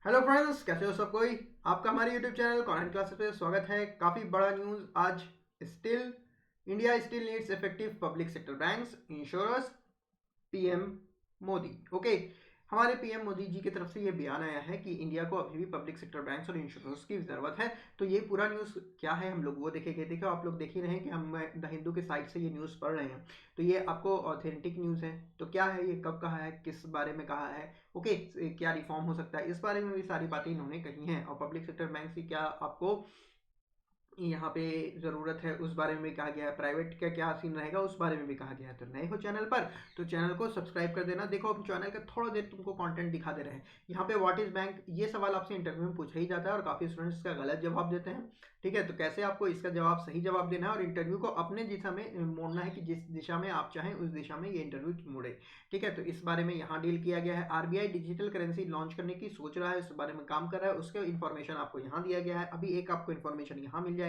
Hello friends, कैसे हो सब कोई। आपका हमारे यूट्यूब चैनल कॉन्टेंट क्लासेस पे स्वागत है। काफ़ी बड़ा न्यूज़ आज। Still India still needs effective public sector banks insurers, PM Modi. Okay, हमारे पीएम मोदी जी की तरफ से ये बयान आया है कि इंडिया को अभी भी पब्लिक सेक्टर बैंक्स और इंश्योरेंस की ज़रूरत है। तो ये पूरा न्यूज़ क्या है हम लोग वो देखेंगे। देखो, आप लोग देख ही रहे हैं कि हम द हिंदू के साइट से ये न्यूज़ पढ़ रहे हैं। तो ये आपको ऑथेंटिक न्यूज़ है। तो क्या है, ये कब कहा है, किस बारे में कहा है, ओके, क्या रिफॉर्म हो सकता है, इस बारे में भी सारी बातें इन्होंने कही हैं। और पब्लिक सेक्टर बैंक की क्या आपको यहाँ पे ज़रूरत है उस बारे में भी कहा गया है। प्राइवेट का क्या सीन रहेगा उस बारे में भी कहा गया है। तो नए हो चैनल पर तो चैनल को सब्सक्राइब कर देना। देखो, हम चैनल का थोड़ा देर तुमको कंटेंट दिखा दे रहे हैं। यहाँ पे व्हाट इज बैंक, ये सवाल आपसे इंटरव्यू में पूछा ही जाता है और काफ़ी स्टूडेंट्स इसका गलत जवाब देते हैं। ठीक है, तो कैसे आपको इसका जवाब सही जवाब देना है और इंटरव्यू को अपने दिशा में मोड़ना है कि जिस दिशा में आप चाहें उस दिशा में ये इंटरव्यू मोड़े। ठीक है, तो इस बारे में यहाँ डील किया गया है। आरबीआई डिजिटल करेंसी लॉन्च करने की सोच रहा है, उस बारे में काम कर रहा है, उसके इन्फॉर्मेशन आपको यहाँ दिया गया है। अभी एक आपको इन्फॉर्मेशन यहाँ मिल जाएगा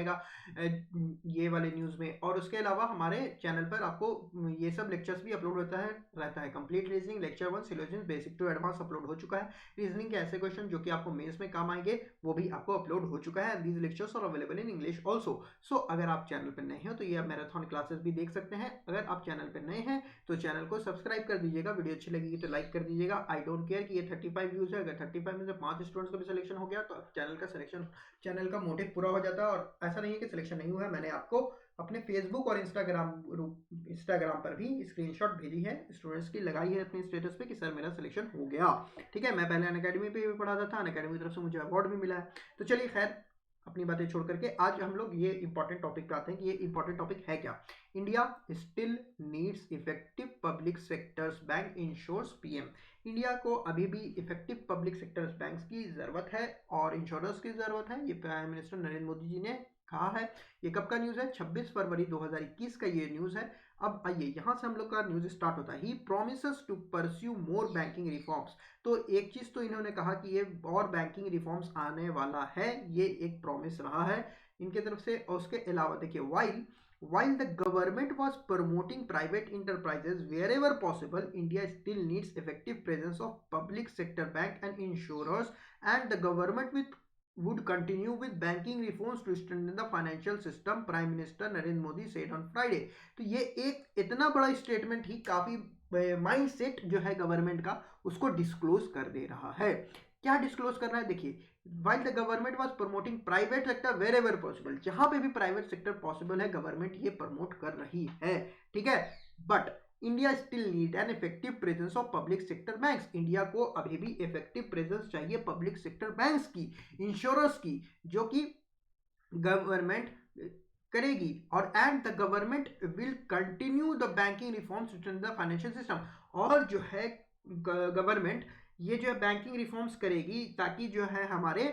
ये वाले न्यूज़ में। और उसके अलावा हमारे चैनल पर आपको ये सब लेक्चर्स भी अपलोड रहता है। Complete reasoning lecture 1 syllogism basic to advance upload हो चुका है। रीजनिंग के ऐसे क्वेश्चन जो कि आपको मेंस में काम आएंगे वो भी आपको अपलोड हो चुका है। These lectures are available in English also. So अगर आप चैनल पर नए हो तो ये आप मैराथन क्लासेस भी देख सकते हैं। अगर आप चैनल पर नए हैं तो चैनल को सब्सक्राइब कर दीजिएगा। वीडियो अच्छी लगेगी तो लाइक कर दीजिएगा। आई डोंट केयर कि ये 35 व्यूज है। अगर 35 में से 5 स्टूडेंट्स का भी सिलेक्शन हो गया तो चैनल का मोटिव पूरा हो जाता है। और ऐसा नहीं है कि सिलेक्शन नहीं हुआ है। मैंने आपको अपने फेसबुक और इंस्टाग्राम पर भी स्क्रीनशॉट भेजी है, स्टूडेंट्स की लगाई है अपने स्टेटस पे कि सर मेरा सिलेक्शन हो गया। ठीक है, मैं पहले अनअकैडमी पे भी पढ़ाता था, अनअकैडमी की तरफ से मुझे अवार्ड भी मिला है। तो चलिए खैर, अपनी बातें छोड़ करके आज हम लोग ये इंपॉर्टेंट टॉपिक पे आते हैं कि ये इंपॉर्टेंट टॉपिक है क्या। India still needs effective public sectors bank insures PM. India को अभी भी इफेक्टिव पब्लिक सेक्टर्स बैंक्स की जरूरत है और इंश्योरेंस की जरूरत है। ये प्राइम मिनिस्टर नरेंद्र मोदी जी ने कहा है। ये कब का न्यूज़ है? 26 फरवरी 2021 का ये न्यूज़ है। अब आइए यहाँ से हम लोग का न्यूज़ स्टार्ट होता है। He promises to pursue more banking reforms. तो एक चीज़ तो इन्होंने कहा कि ये और बैंकिंग रिफॉर्म्स आने वाला है, ये एक प्रॉमिस रहा है इनके तरफ से। और उसके अलावा देखिए, while the government was promoting private enterprises wherever possible, India still needs effective presence of public sector bank and insurers, and the government would continue with banking reforms to strengthen the financial system, Prime Minister Narendra Modi said on Friday। तो ये एक इतना बड़ा statement ही काफी mind set जो है government का उसको डिस्क्लोज कर दे रहा है। क्या डिस्क्लोज कर रहा है? देखिए, while the government was promoting private sector wherever possible, जहां पे भी प्राइवेट सेक्टर पॉसिबल है गवर्नमेंट ये प्रमोट कर रही है। ठीक है, but India still need an effective presence of public sector banks. India को अभी भी इफेक्टिव प्रेजेंस चाहिए पब्लिक सेक्टर बैंक्स की, इंश्योरेंस की, जो कि गवर्नमेंट करेगी। और and the government will continue the banking reforms to strengthen the financial system. और जो है गवर्नमेंट ये जो है बैंकिंग रिफॉर्म्स करेगी ताकि जो है हमारे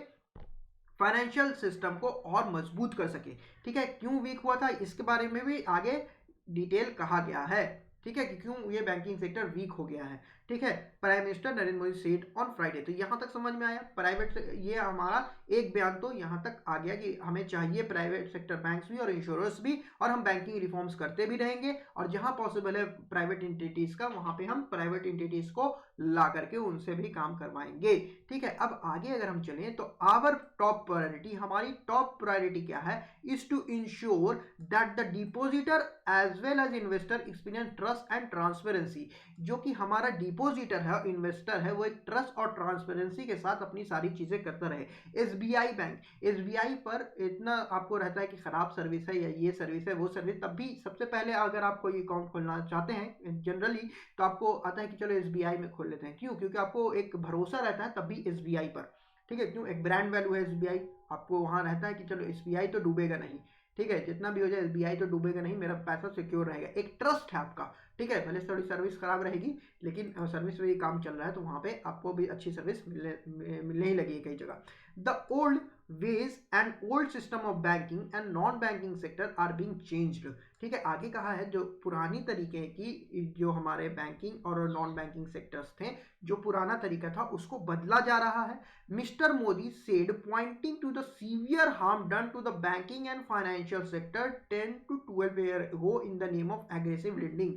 फाइनेंशियल सिस्टम को और मजबूत कर सके। ठीक है, क्यों वीक हुआ था इसके बारे में भी आगे डिटेल कहा गया है। ठीक है, कि क्यों ये बैंकिंग सेक्टर वीक हो गया है। ठीक है, prime minister Narendra Modi said on Friday. तो यहां तक समझ में आया प्राइवेट, ये हमारा एक बयान तो यहां तक आ गया कि हमें चाहिए प्राइवेट सेक्टर बैंक्स भी और इंश्योरेंस भी, और हम बैंकिंग रिफॉर्म्स करते भी रहेंगे। और जहां पॉसिबल है प्राइवेट एंटिटीज का, वहां पे हम प्राइवेट एंटिटीज को ला करके उनसे भी काम करवाएंगे। ठीक है, अब आगे अगर हम चलें तो आवर टॉप प्रायोरिटी, हमारी टॉप प्रायोरिटी क्या है? Is to ensure that the depositor as well as investor experience trust and transparency. जो कि हमारा डिपोजिटर है, इन्वेस्टर है, वो एक ट्रस्ट और ट्रांसपेरेंसी के साथ अपनी सारी चीजें करता रहे। एसबीआई बैंक, एसबीआई पर इतना आपको रहता है कि खराब सर्विस है या ये सर्विस है वो सर्विस, तब भी सबसे पहले अगर आप कोई अकाउंट खोलना चाहते हैं जनरली तो आपको आता है कि चलो एसबीआई में खोल लेते हैं। क्यों? क्योंकि आपको एक भरोसा रहता है तब भी एसबीआई पर। ठीक है, क्यों? एक ब्रांड वैल्यू है एसबीआई, आपको वहां रहता है कि चलो एसबीआई तो डूबेगा नहीं। ठीक है, जितना भी हो जाए एसबीआई तो डूबेगा नहीं, मेरा पैसा सिक्योर रहेगा, एक ट्रस्ट है आपका। ठीक है, भले थोड़ी सर्विस खराब रहेगी लेकिन सर्विस में काम चल रहा है तो वहां पे आपको भी अच्छी सर्विस मिलने ही लगी कई जगह। The old ways and old system of banking and non banking sector are being changed. ठीक है, आगे कहा है जो पुरानी तरीके की जो हमारे बैंकिंग और नॉन बैंकिंग सेक्टर्स थे, जो पुराना तरीका था उसको बदला जा रहा है। Mister Modi said pointing to the severe harm done to the banking and financial sector 10 to 12 year ago in the name of aggressive lending.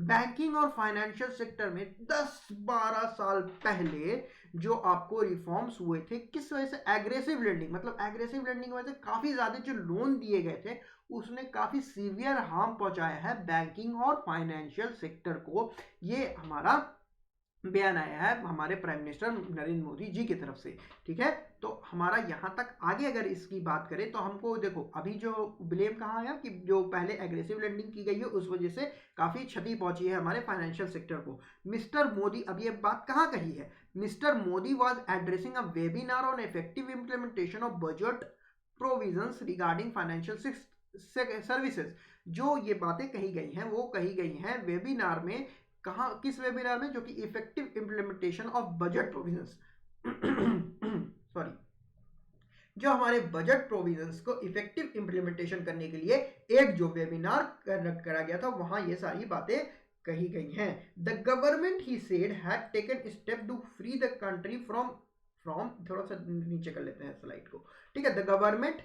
Banking और फाइनेंशियल सेक्टर में 10-12 साल पहले जो आपको रिफॉर्म्स हुए थे किस वजह से, एग्रेसिव लेंडिंग, मतलब एग्रेसिव लेंडिंग की वजह से काफ़ी ज़्यादा जो लोन दिए गए थे उसने काफ़ी सीवियर हार्म पहुंचाया है बैंकिंग और फाइनेंशियल सेक्टर को। ये हमारा बयान आया है हमारे प्राइम मिनिस्टर नरेंद्र मोदी जी की तरफ से। ठीक है, तो हमारा यहाँ तक आगे अगर इसकी बात करें तो हमको देखो अभी जो ब्लेम कहाँ आया कि जो पहले एग्रेसिव लेंडिंग की गई है उस वजह से काफ़ी क्षति पहुंची है हमारे फाइनेंशियल सेक्टर को। मिस्टर मोदी, अब ये बात कहाँ कही है, mister Modi was addressing a webinar on effective implementation of budget provisions regarding financial services. जो ये बातें कही गई हैं वो कही गई हैं वेबिनार में, कहाँ, किस वेबिनार में, जो कि effective implementation of budget provisions sorry, जो हमारे बजट प्रोविजंस को इफेक्टिव इम्प्लीमेंटेशन करने के लिए एक जो वेबिनार करा गया था वहां ये सारी बातें कही गई हैं। The government he said had taken step to free the country from थोड़ा सा नीचे कर लेते हैं स्लाइड को। ठीक है, the government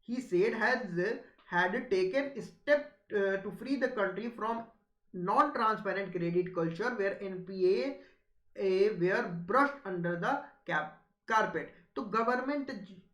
he said had taken step to free the country from non-transparent credit culture where NPA were brushed under the carpet। तो government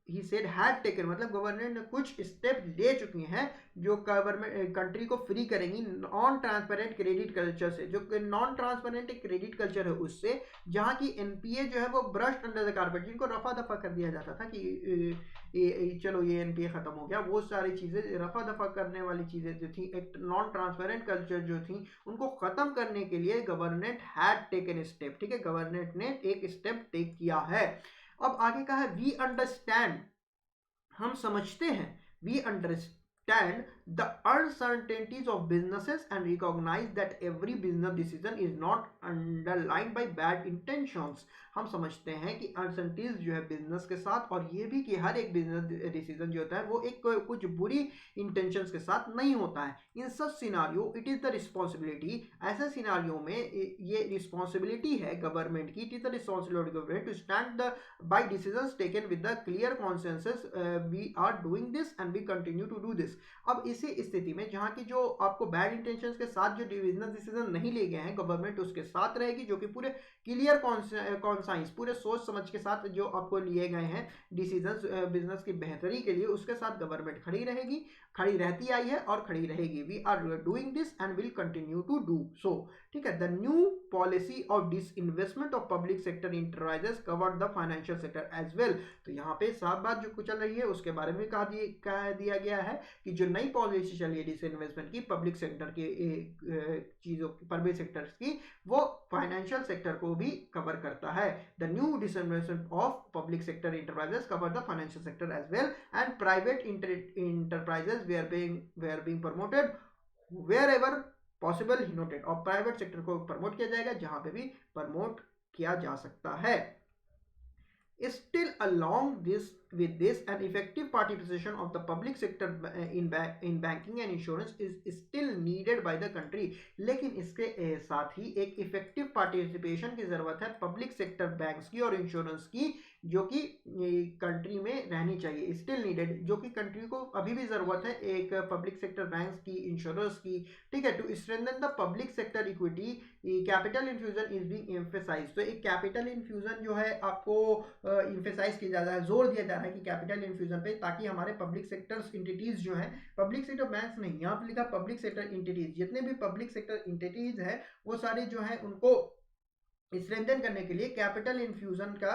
he said had taken, मतलब गवर्नमेंट ने कुछ स्टेप ले चुकी हैं जो गवर्नमेंट कंट्री को free करेंगी नॉन ट्रांसपेरेंट क्रेडिट कल्चर से। जो नॉन ट्रांसपेरेंट क्रेडिट कल्चर है उससे, जहां की एनपीए जो है वो ब्रश्ड अंडर द कारपेट, जिनको रफा दफा कर दिया जाता था कि चलो ये एनपीए खत्म हो गया, वो सारी चीजें रफा दफा करने वाली चीजें जो थी, एक नॉन ट्रांसपेरेंट कल्चर जो थी, उनको खत्म करने के लिए गवर्नमेंट हैड टेकन स्टेप। ठीक है, गवर्नमेंट ने एक स्टेप टेक किया है। अब आगे का है वी अंडरस्टैंड, हम समझते हैं, we understand the uncertainties of businesses and recognise that every business decision is not underlined by bad intentions. हम समझते हैं कि अनसर्टेनिटीज जो है बिजनेस के साथ, और ये भी कि हर एक बिजनेस डिसीजन जो होता है वो एक कुछ बुरी इंटेंशंस के साथ नहीं होता है। In such scenario it is the responsibility, ऐसे सिनारियो में ये रिस्पॉन्सिबिलिटी है गवर्नमेंट की, it is the responsibility government to stand the by decisions taken with the clear consensus we are doing this and we continue to do this। अब इसी स्थिति में जहां की जो आपको बैड इंटेंशंस के साथ जो बिजनेस डिसीजन नहीं ले गए हैं, गवर्नमेंट उसके साथ रहेगी, जो कि पूरे क्लियर कॉन्साइंस, पूरे सोच समझ के साथ जो आपको लिए गए हैं डिसीजंस बिजनेस की बेहतरी के लिए, उसके साथ गवर्नमेंट खड़ी रहेगी, खड़ी रहती आई है और खड़ी रहेगी। We are doing this and will continue to do so. ठीक है, the new policy of disinvestment of public sector enterprises covered the financial sector as well. तो यहाँ पे साफ बात जो चल रही है उसके बारे में कह दिया गया है कि जो नई पॉलिसी चली है डिसइन्वेस्टमेंट की पब्लिक सेक्टर की चीजों, पब्लिक सेक्टर्स की, वो फाइनेंशियल सेक्टर को भी कवर करता है। The new disinvestment of public sector enterprises cover the financial sector as well and private enterprises were being promoted wherever possible he noted। और प्राइवेट सेक्टर को प्रमोट किया जाएगा जहां पे भी प्रमोट किया जा सकता है। Still along with this an effective participation of the public sector in banking and insurance is still needed by the country। लेकिन इसके साथ ही एक इफेक्टिव पार्टिसिपेशन की जरूरत है पब्लिक सेक्टर बैंक्स की और इंश्योरेंस की, जो कि कंट्री में रहनी चाहिए। स्टिल नीडेड, जो कि कंट्री को अभी भी जरूरत है एक पब्लिक सेक्टर बैंक्स की, इंश्योरेंस की। ठीक है, to strengthen the public sector equity capital infusion is being emphasised. तो एक कैपिटल इन्फ्यूजन जो है आपको इम्फेसाइज किया जा रहा है, जोर दिया जा रहा है कि कैपिटल इन्फ्यूजन पे, ताकि हमारे पब्लिक सेक्टर इंटिटीज जो है, पब्लिक सेक्टर बैंक्स नहीं, यहाँ पे लिखा पब्लिक सेक्टर इंटिटीज, जितने भी पब्लिक सेक्टर इंटिटीज है वो सारे जो है उनको स्ट्रेंथन करने के लिए कैपिटल इन्फ्यूजन का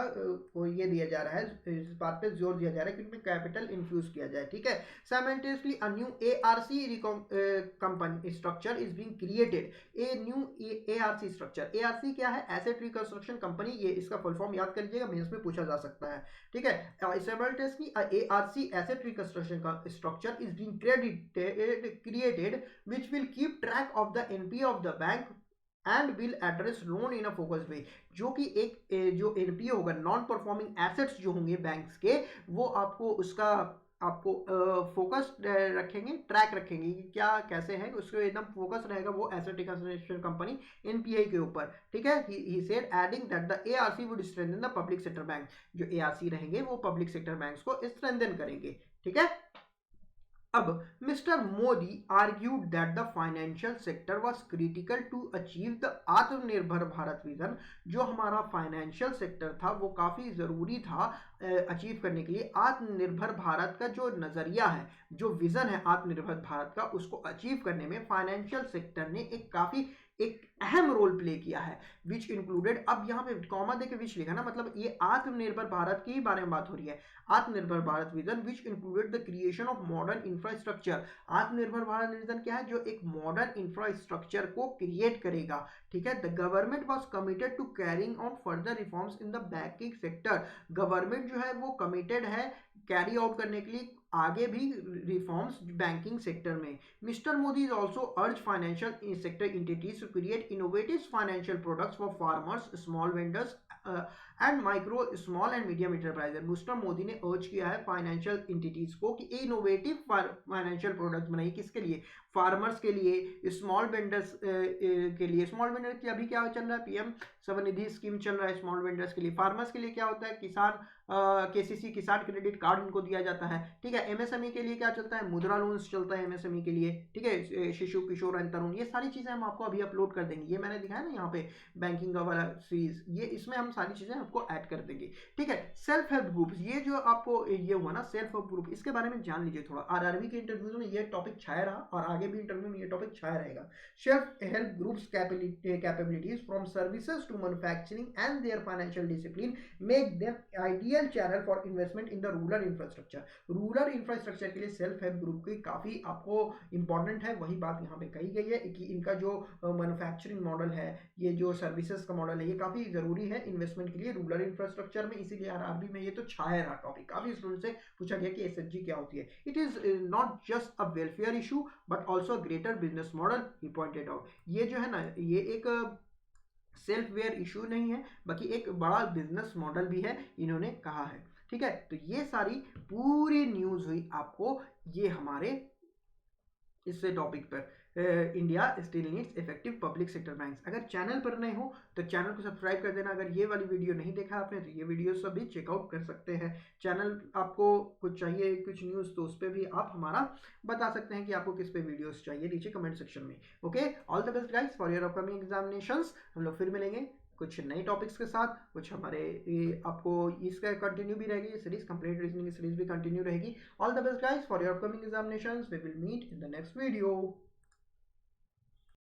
को ये दिया जा रहा है, इस बात पे जोर दिया जा रहा है कि उनमें कैपिटल इन्फ्यूज किया जाए। ठीक है, simultaneously a new ARC company structure is being created. A new ARC structure, ARC क्या है, एसेट रिकंस्ट्रक्शन कंपनी, ये इसका फुल फॉर्म याद कर लीजिएगा, मेंस में पूछा जा सकता है। ठीक है, simultaneously a ARC asset reconstruction का structure is being created which will keep track of the NPA of the bank and will address loan in a focused way. जो कि एक जो एनपीए होगा, नॉन परफॉर्मिंग एसेट्स जो होंगे banks के, वो आपको उसका आपको फोकस रखेंगे, ट्रैक रखेंगे कि क्या कैसे है, उसको एकदम फोकस रहेगा वो एसेट रिकंस्ट्रक्शन कंपनी एनपीए के ऊपर। ठीक है, he said adding that the ARC would strengthen the public sector bank. जो एआरसी रहेंगे वो पब्लिक सेक्टर बैंक्स को स्ट्रेंथन करेंगे। ठीक है, अब mister Modi argued that the financial sector was critical to achieve the Atmanirbhar Bharat vision. जो हमारा फाइनेंशियल सेक्टर था वो काफ़ी ज़रूरी था अचीव करने के लिए। आत्मनिर्भर भारत का जो नज़रिया है, जो विज़न है आत्मनिर्भर भारत का, उसको अचीव करने में फाइनेंशियल सेक्टर ने एक अहम रोल प्ले किया है। विच इंक्लूडेड, अब यहाँ पे कॉमा देके विच लिखा ना, मतलब ये आत्मनिर्भर भारत के ही बारे में बात हो रही है। आत्मनिर्भर Bharat vision which included the creation of modern infrastructure. आत्मनिर्भर भारत विजन क्या है? जो एक मॉडर्न इंफ्रास्ट्रक्चर को क्रिएट करेगा। ठीक है। The government was committed to carrying on further reforms in the banking sector. Government जो है वो कमिटेड है कैरी आउट करने के लिए आगे भी रिफॉर्म्स बैंकिंग सेक्टर में। Mister Modi is also urge financial sector entities to create innovative financial products for farmers, small vendors and micro small and medium enterprises. Mister Modi ने अर्ज किया है फाइनेंशियल इंटिटीज को कि इनोवेटिव फाइनेंशियल प्रोडक्ट्स बनाइए। किसके लिए? Farmers के लिए, स्मॉल वेंडर्स के लिए। स्मॉल वेंडर की अभी क्या चल रहा है? पीएम स्वनिधि स्कीम चल रहा है स्मॉल वेंडर्स के लिए। फार्मर्स के लिए क्या होता है? किसान केसीसी किसान क्रेडिट कार्ड उनको दिया जाता है। ठीक है। एमएसएमई के लिए क्या चलता है? मुद्रा लोन्स चलता है एमएसएमई के लिए। ठीक है। शिशु किशोर एंड तरुण, ये सारी चीजें हम आपको अभी अपलोड कर देंगे। ये मैंने दिखाया ना यहाँ पे बैंकिंग का वाला सीरीज, ये इसमें हम सारी चीजें आपको ऐड कर देंगे। ठीक है। सेल्फ हेल्प ग्रुप्स, ये जो आपको ये हुआ ना सेल्फ हेल्प ग्रुप, इसके बारे में जान लीजिए थोड़ा। आरआरबी के इंटरव्यूज में ये टॉपिक छाया रहा और आगे भी इंटरव्यू में ये टॉपिक छाया रहेगा। Self help groups capabilities from services to manufacturing and their financial discipline make them ideal channel for investment in the rural infrastructure. Rural infrastructure के लिए सेल्फ हेल्प ग्रुप की काफी आपको इंपॉर्टेंट है। वही बात यहाँ पे कही गई है कि इनका जो मैन्युफैक्चरिंग मॉडल है, ये जो सर्विसेज का मॉडल है, ये काफी जरूरी है इन्वेस्टमेंट के लिए रूरल इंफ्रास्ट्रक्चर में। इसीलिए आरआरबी में ये तो छाया रहा टॉपिक। काफी स्टूडेंट से पूछा गया कि एसएचजी क्या होती है। It is not just a welfare issue but also a greater business model, he pointed out. ये जो है ना, ये एक सेल्फ वेयर इशू नहीं है, बल्कि एक बड़ा बिजनेस मॉडल भी है, इन्होंने कहा है। ठीक है। तो ये सारी पूरी न्यूज हुई आपको ये हमारे इस टॉपिक पर, India still needs effective public sector banks. अगर चैनल पर नए हो तो चैनल को सब्सक्राइब कर देना। अगर ये वाली वीडियो नहीं देखा आपने तो ये वीडियो सभी चेकआउट कर सकते हैं। चैनल आपको कुछ चाहिए, कुछ न्यूज़, तो उस पर भी आप हमारा बता सकते हैं कि आपको किस पे वीडियोस चाहिए नीचे कमेंट सेक्शन में। Okay, all the best guys for your upcoming examinations. हम लोग फिर मिलेंगे कुछ नए टॉपिक्स के साथ। कुछ हमारे आपको इसका कंटिन्यू भी रहेगी, ये सीरीज कंप्लीट रीजनिंग की सीरीज भी कंटिन्यू रहेगी। All the best guys for your upcoming examinations. We will meet in the next video.